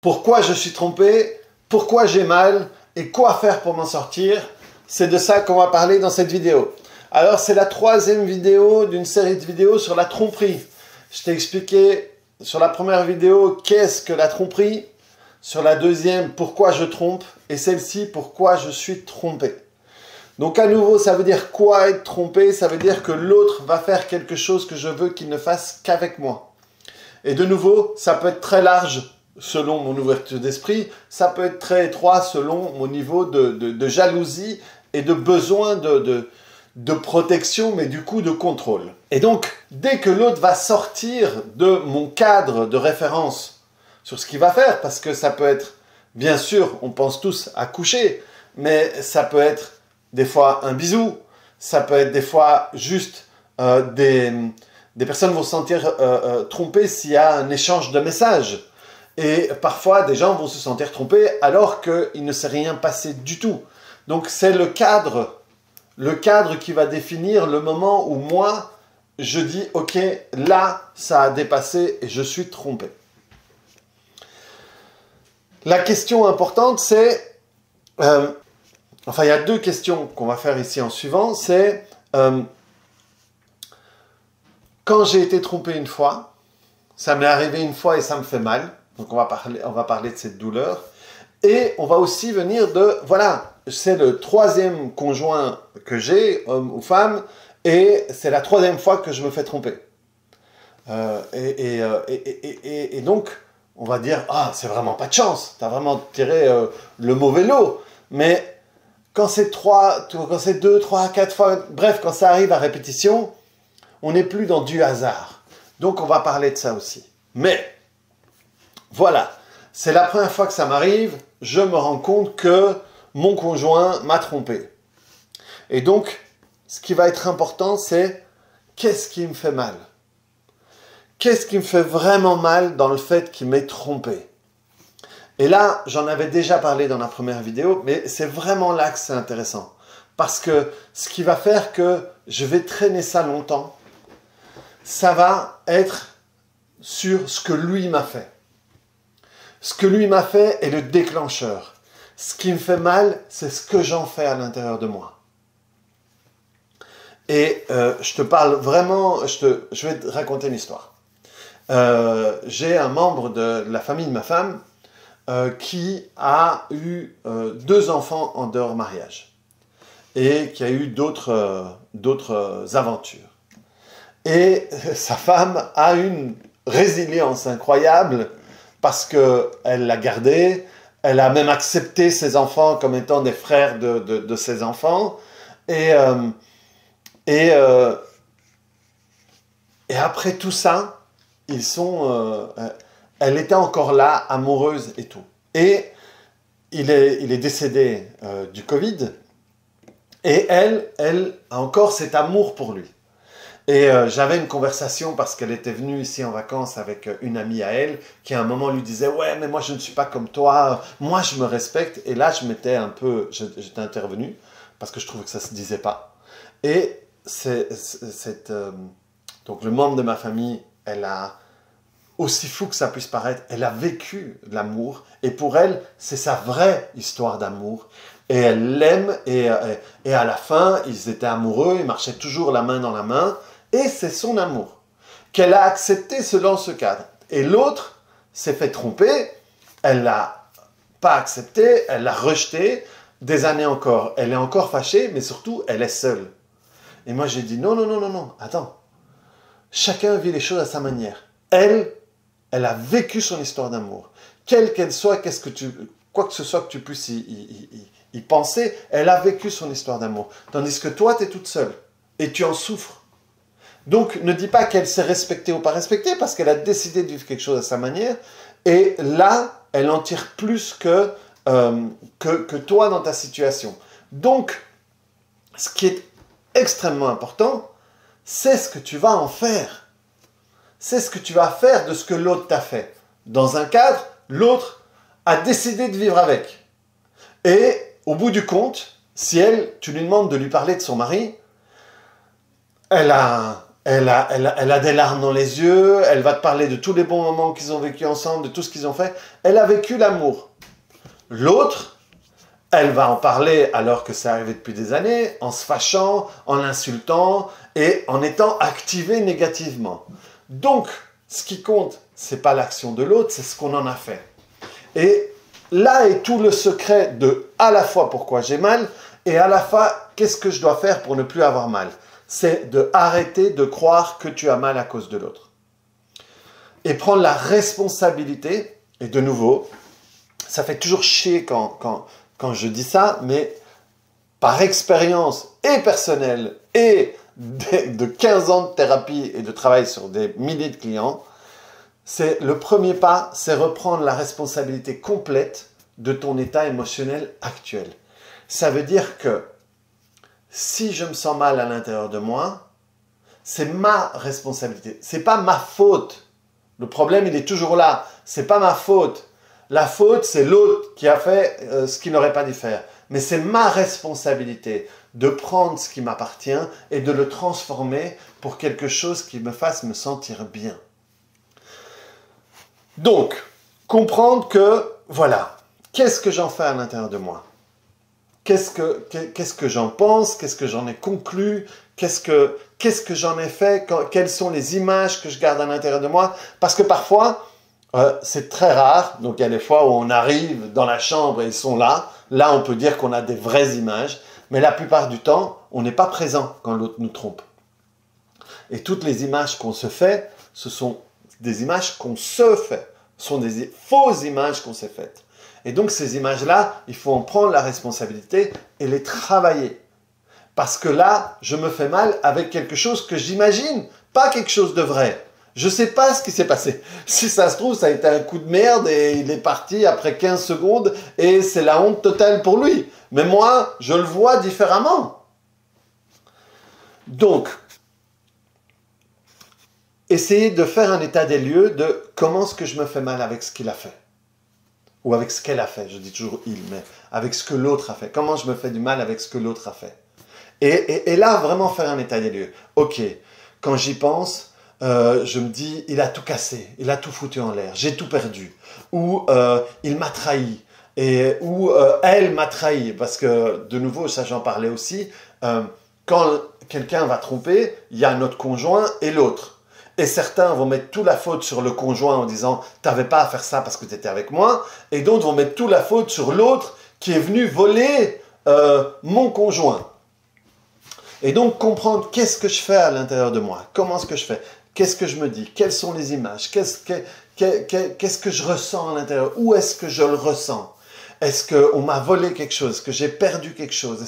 Pourquoi je suis trompé, pourquoi j'ai mal et quoi faire pour m'en sortir. C'est de ça qu'on va parler dans cette vidéo. Alors c'est la troisième vidéo d'une série de vidéos sur la tromperie. Je t'ai expliqué sur la première vidéo qu'est-ce que la tromperie, sur la deuxième pourquoi je trompe et celle-ci pourquoi je suis trompé. Donc à nouveau, ça veut dire quoi être trompé? Ça veut dire que l'autre va faire quelque chose que je veux qu'il ne fasse qu'avec moi. Et de nouveau, ça peut être très large selon mon ouverture d'esprit, ça peut être très étroit selon mon niveau de jalousie et de besoin de protection, mais du coup de contrôle. Et donc, dès que l'autre va sortir de mon cadre de référence sur ce qu'il va faire, parce que ça peut être, bien sûr, on pense tous à coucher, mais ça peut être des fois un bisou, ça peut être des fois juste des personnes vont se sentir trompées s'il y a un échange de messages. Et parfois, des gens vont se sentir trompés alors qu'il ne s'est rien passé du tout. Donc c'est le cadre qui va définir le moment où moi, je dis « Ok, là, ça a dépassé et je suis trompé ». La question importante, c'est... enfin, il y a deux questions qu'on va faire ici en suivant. C'est quand j'ai été trompé une fois, ça m'est arrivé une fois et ça me fait mal. Donc on va parler de cette douleur. Et on va aussi venir de, voilà, c'est le troisième conjoint que j'ai, homme ou femme, et c'est la troisième fois que je me fais tromper. Et donc, on va dire, ah, c'est vraiment pas de chance, t'as vraiment tiré le mauvais lot. Mais quand c'est 2, 3, 4 fois, bref, quand ça arrive à répétition, on n'est plus dans du hasard. Donc on va parler de ça aussi. Mais, voilà, c'est la première fois que ça m'arrive, je me rends compte que mon conjoint m'a trompé. Et donc, ce qui va être important, c'est qu'est-ce qui me fait mal? Qu'est-ce qui me fait vraiment mal dans le fait qu'il m'ait trompé? Et là, j'en avais déjà parlé dans la première vidéo, mais c'est vraiment là que c'est intéressant. Parce que ce qui va faire que je vais traîner ça longtemps, ça va être sur ce que lui m'a fait. Ce que lui m'a fait est le déclencheur. Ce qui me fait mal, c'est ce que j'en fais à l'intérieur de moi. Et je te parle vraiment, je vais te raconter une histoire. J'ai un membre de la famille de ma femme qui a eu 2 enfants en dehors mariage et qui a eu d'autres aventures. Et sa femme a une résilience incroyable parce qu'elle l'a gardé, elle a même accepté ses enfants comme étant des frères de ses enfants. Et après tout ça, elle était encore là, amoureuse et tout. Et il est décédé du Covid. Et elle a encore cet amour pour lui. Et j'avais une conversation parce qu'elle était venue ici en vacances avec une amie à elle qui à un moment lui disait « Ouais, mais moi je ne suis pas comme toi, moi je me respecte. » Et là j'étais intervenu parce que je trouvais que ça ne se disait pas. Et donc le membre de ma famille, elle a, aussi fou que ça puisse paraître, elle a vécu l'amour. Et pour elle, c'est sa vraie histoire d'amour. Et elle l'aime et à la fin, ils étaient amoureux, ils marchaient toujours la main dans la main. Et c'est son amour qu'elle a accepté selon ce cadre. Et l'autre s'est fait tromper, elle l'a pas accepté, elle l'a rejeté, des années encore. Elle est encore fâchée, mais surtout, elle est seule. Et moi, j'ai dit, non, non, non, non, non, attends. Chacun vit les choses à sa manière. Elle a vécu son histoire d'amour. Quelle qu'elle soit, quoi que ce soit que tu puisses y penser, elle a vécu son histoire d'amour. Tandis que toi, tu es toute seule. Et tu en souffres. Donc, ne dis pas qu'elle s'est respectée ou pas respectée, parce qu'elle a décidé de vivre quelque chose à sa manière. Et là, elle en tire plus que toi dans ta situation. Donc, ce qui est extrêmement important, c'est ce que tu vas en faire. C'est ce que tu vas faire de ce que l'autre t'a fait. Dans un cadre, l'autre a décidé de vivre avec. Et au bout du compte, si tu lui demandes de lui parler de son mari, elle a elle a des larmes dans les yeux, elle va te parler de tous les bons moments qu'ils ont vécu ensemble, de tout ce qu'ils ont fait. Elle a vécu l'amour. L'autre, elle va en parler alors que c'est arrivé depuis des années, en se fâchant, en l'insultant et en étant activée négativement. Donc, ce qui compte, c'est pas l'action de l'autre, c'est ce qu'on en a fait. Et là est tout le secret de à la fois pourquoi j'ai mal et à la fois qu'est-ce que je dois faire pour ne plus avoir mal. C'est de arrêter de croire que tu as mal à cause de l'autre. Et prendre la responsabilité, et de nouveau, ça fait toujours chier quand je dis ça, mais par expérience et personnelle et de 15 ans de thérapie et de travail sur des milliers de clients, c'est le premier pas, c'est reprendre la responsabilité complète de ton état émotionnel actuel. Ça veut dire que si je me sens mal à l'intérieur de moi, c'est ma responsabilité. C'est pas ma faute. Le problème, il est toujours là. C'est pas ma faute. La faute, c'est l'autre qui a fait ce qu'il n'aurait pas dû faire. Mais c'est ma responsabilité de prendre ce qui m'appartient et de le transformer pour quelque chose qui me fasse me sentir bien. Donc, comprendre que, voilà, qu'est-ce que j'en fais à l'intérieur de moi? Qu'est-ce que j'en pense? Qu'est-ce que j'en ai conclu? Qu'est-ce que j'en ai fait? Quelles sont les images que je garde à l'intérieur de moi? Parce que parfois, c'est très rare. Donc, il y a des fois où on arrive dans la chambre et ils sont là. Là, on peut dire qu'on a des vraies images. Mais la plupart du temps, on n'est pas présent quand l'autre nous trompe. Et toutes les images qu'on se fait, ce sont des images qu'on se fait. Ce sont des fausses images qu'on s'est faites. Et donc, ces images-là, il faut en prendre la responsabilité et les travailler. Parce que là, je me fais mal avec quelque chose que j'imagine, pas quelque chose de vrai. Je ne sais pas ce qui s'est passé. Si ça se trouve, ça a été un coup de merde et il est parti après 15 secondes et c'est la honte totale pour lui. Mais moi, je le vois différemment. Donc, essayez de faire un état des lieux de comment est-ce que je me fais mal avec ce qu'il a fait. Ou avec ce qu'elle a fait, je dis toujours il, mais avec ce que l'autre a fait. Comment je me fais du mal avec ce que l'autre a fait. Et là, vraiment faire un état des lieux. Ok, quand j'y pense, je me dis, il a tout cassé, il a tout foutu en l'air, j'ai tout perdu. Ou il m'a trahi, ou elle m'a trahi. Parce que, de nouveau, ça j'en parlais aussi, quand quelqu'un va tromper, il y a notre conjoint et l'autre. Et certains vont mettre toute la faute sur le conjoint en disant « t'avais pas à faire ça parce que tu étais avec moi ». Et d'autres vont mettre toute la faute sur l'autre qui est venu voler mon conjoint. Et donc comprendre qu'est-ce que je fais à l'intérieur de moi, comment est-ce que je fais, qu'est-ce que je me dis, quelles sont les images, qu'est-ce que je ressens à l'intérieur, où est-ce que je le ressens. Est-ce qu'on m'a volé quelque chose? Est-ce que j'ai perdu quelque chose?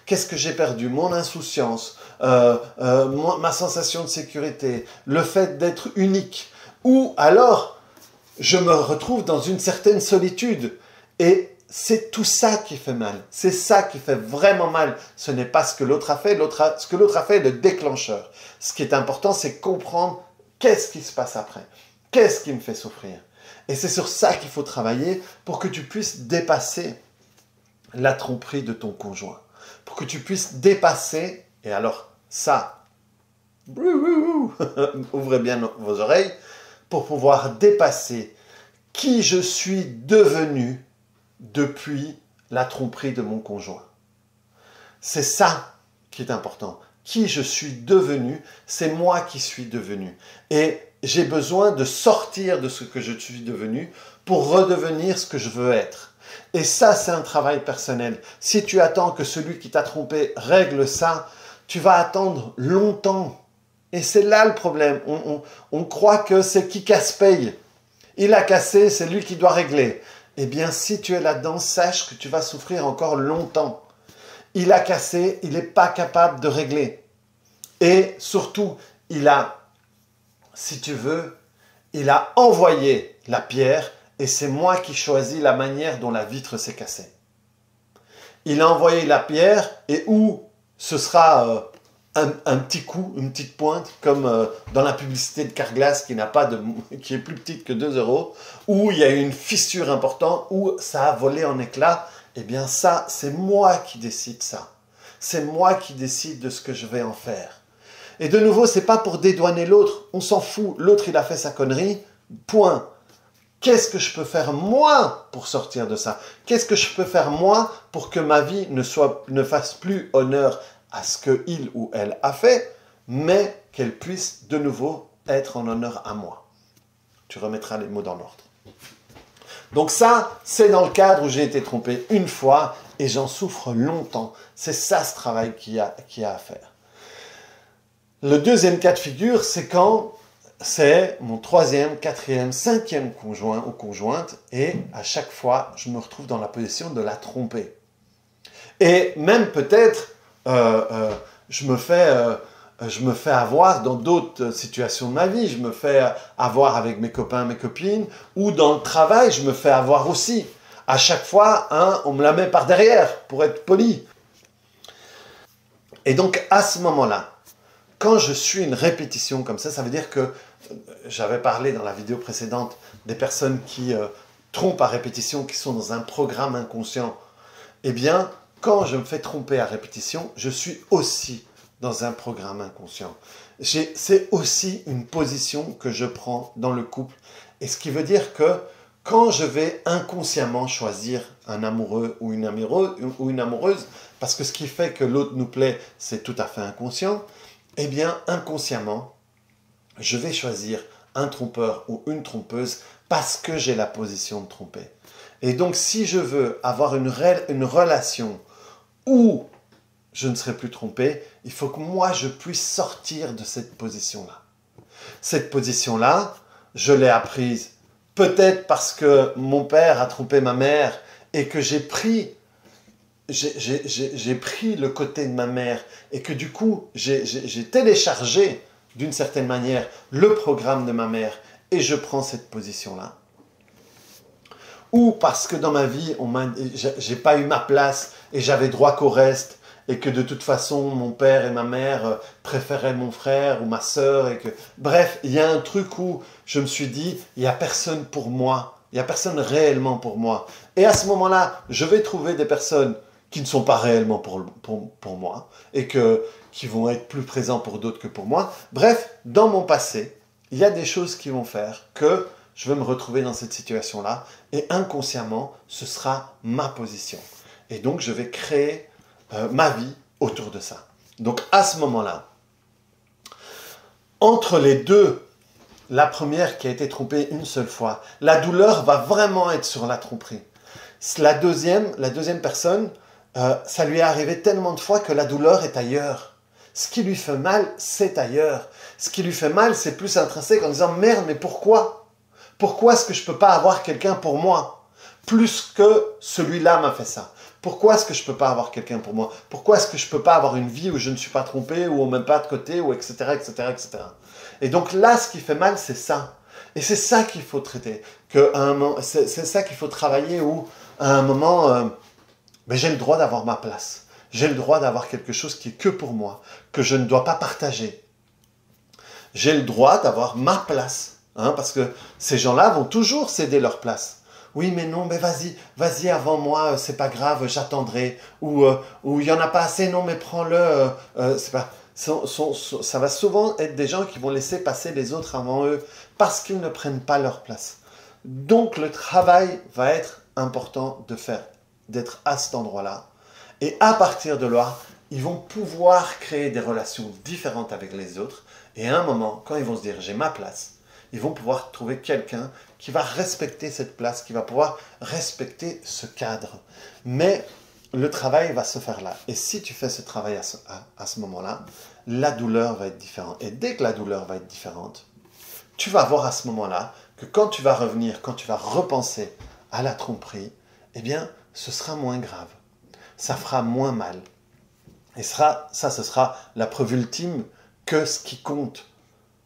Qu'est-ce que j'ai perdu? Mon insouciance, ma sensation de sécurité, le fait d'être unique. Ou alors, je me retrouve dans une certaine solitude. Et c'est tout ça qui fait mal. C'est ça qui fait vraiment mal. Ce n'est pas ce que l'autre a fait. Ce que l'autre a fait est le déclencheur. Ce qui est important, c'est comprendre qu'est-ce qui se passe après. Qu'est-ce qui me fait souffrir? Et c'est sur ça qu'il faut travailler pour que tu puisses dépasser la tromperie de ton conjoint. Pour que tu puisses dépasser, et alors ça, ouvrez bien vos oreilles, pour pouvoir dépasser qui je suis devenu depuis la tromperie de mon conjoint. C'est ça qui est important. Qui je suis devenu, c'est moi qui suis devenu. Et j'ai besoin de sortir de ce que je suis devenu pour redevenir ce que je veux être. Et ça, c'est un travail personnel. Si tu attends que celui qui t'a trompé règle ça, tu vas attendre longtemps. Et c'est là le problème. On croit que c'est qui casse paye. Il a cassé, c'est lui qui doit régler. Eh bien, si tu es là-dedans, sache que tu vas souffrir encore longtemps. Il a cassé, il n'est pas capable de régler. Et surtout, il a, si tu veux, il a envoyé la pierre et c'est moi qui choisis la manière dont la vitre s'est cassée. Il a envoyé la pierre et où ce sera un petit coup, une petite pointe, comme dans la publicité de Carglass qui est plus petite que 2 €, où il y a eu une fissure importante, où ça a volé en éclats. Eh bien ça, c'est moi qui décide ça. C'est moi qui décide de ce que je vais en faire. Et de nouveau, c'est pas pour dédouaner l'autre. On s'en fout. L'autre, il a fait sa connerie. Point. Qu'est-ce que je peux faire moi pour sortir de ça? Qu'est-ce que je peux faire moi pour que ma vie ne fasse plus honneur à ce qu'il ou elle a fait, mais qu'elle puisse de nouveau être en honneur à moi? Tu remettras les mots dans l'ordre. Donc ça, c'est dans le cadre où j'ai été trompé une fois et j'en souffre longtemps. C'est ça ce travail qu'il y a à faire. Le deuxième cas de figure, c'est quand c'est mon troisième, quatrième, cinquième conjoint ou conjointe et à chaque fois, je me retrouve dans la position de la tromper. Et même peut-être, je me fais avoir dans d'autres situations de ma vie. Je me fais avoir avec mes copains, mes copines, ou dans le travail, je me fais avoir aussi. À chaque fois, on me la met par derrière, pour être poli. Et donc, à ce moment-là, quand je suis une répétition comme ça veut dire que, j'avais parlé dans la vidéo précédente des personnes qui trompent à répétition, qui sont dans un programme inconscient. Eh bien, quand je me fais tromper à répétition, je suis aussi dans un programme inconscient. C'est aussi une position que je prends dans le couple. Et ce qui veut dire que quand je vais inconsciemment choisir un amoureux ou une amoureuse, parce que ce qui fait que l'autre nous plaît, c'est tout à fait inconscient, eh bien, inconsciemment, je vais choisir un trompeur ou une trompeuse parce que j'ai la position de tromper. Et donc, si je veux avoir une relation où je ne serai plus trompé, il faut que moi, je puisse sortir de cette position-là. Cette position-là, je l'ai apprise peut-être parce que mon père a trompé ma mère et que j'ai pris le côté de ma mère et que du coup, j'ai téléchargé d'une certaine manière le programme de ma mère et je prends cette position-là. Ou parce que dans ma vie, j'ai pas eu ma place et j'avais droit qu'au reste et que de toute façon, mon père et ma mère préféraient mon frère ou ma sœur et que... Bref, il y a un truc où je me suis dit, il n'y a personne pour moi, il n'y a personne réellement pour moi. Et à ce moment-là, je vais trouver des personnes qui ne sont pas réellement pour moi et qui vont être plus présents pour d'autres que pour moi. Bref, dans mon passé, il y a des choses qui vont faire que je vais me retrouver dans cette situation-là et inconsciemment, ce sera ma position. Et donc, je vais créer ma vie autour de ça. Donc, à ce moment-là, entre les deux, la première qui a été trompée une seule fois, la douleur va vraiment être sur la tromperie. La deuxième personne, ça lui est arrivé tellement de fois que la douleur est ailleurs. Ce qui lui fait mal, c'est ailleurs. Ce qui lui fait mal, c'est plus intrinsèque en disant « Merde, mais pourquoi ? Pourquoi est-ce que je ne peux pas avoir quelqu'un pour moi ? Plus que celui-là m'a fait ça. Pourquoi est-ce que je ne peux pas avoir quelqu'un pour moi ? Pourquoi est-ce que je ne peux pas avoir une vie où je ne suis pas trompé, où on ne met pas de côté, ou etc., etc., etc. » Et donc là, ce qui fait mal, c'est ça. Et c'est ça qu'il faut traiter. C'est ça qu'il faut travailler où, à un moment, mais j'ai le droit d'avoir ma place. J'ai le droit d'avoir quelque chose qui est que pour moi, que je ne dois pas partager. J'ai le droit d'avoir ma place. Parce que ces gens-là vont toujours céder leur place. Oui, mais non, mais vas-y avant moi, c'est pas grave, j'attendrai. Ou il y en a pas assez, non, mais prends-le. Ça va souvent être des gens qui vont laisser passer les autres avant eux parce qu'ils ne prennent pas leur place. Donc le travail va être important d'être à cet endroit-là. Et à partir de là, ils vont pouvoir créer des relations différentes avec les autres. Et à un moment, quand ils vont se dire « j'ai ma place », ils vont pouvoir trouver quelqu'un qui va respecter cette place, qui va pouvoir respecter ce cadre. Mais le travail va se faire là. Et si tu fais ce travail à ce moment-là, la douleur va être différente. Et dès que la douleur va être différente, tu vas voir à ce moment-là que quand tu vas revenir, quand tu vas repenser à la tromperie, eh bien, ce sera moins grave. Ça fera moins mal. Et ce sera la preuve ultime que ce qui compte,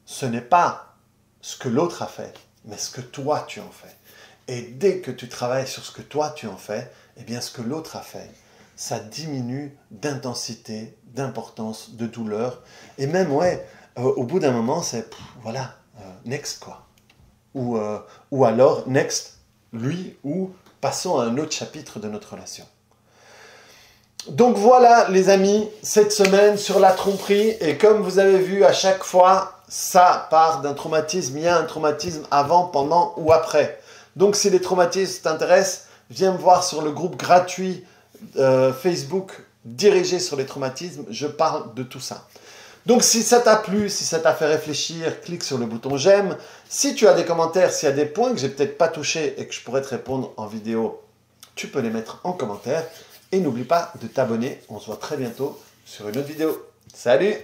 ce n'est pas ce que l'autre a fait, mais ce que toi tu en fais. Et dès que tu travailles sur ce que toi tu en fais, eh bien ce que l'autre a fait, ça diminue d'intensité, d'importance, de douleur. Et même, au bout d'un moment, c'est, next quoi. Ou alors, next, lui, ou passons à un autre chapitre de notre relation. Donc voilà les amis, cette semaine sur la tromperie, et comme vous avez vu à chaque fois, ça part d'un traumatisme, il y a un traumatisme avant, pendant ou après. Donc si les traumatismes t'intéressent, viens me voir sur le groupe gratuit Facebook dirigé sur les traumatismes, je parle de tout ça. Donc si ça t'a plu, si ça t'a fait réfléchir, clique sur le bouton j'aime. Si tu as des commentaires, s'il y a des points que j'ai peut-être pas touchés et que je pourrais te répondre en vidéo, tu peux les mettre en commentaire. Et n'oublie pas de t'abonner, on se voit très bientôt sur une autre vidéo. Salut!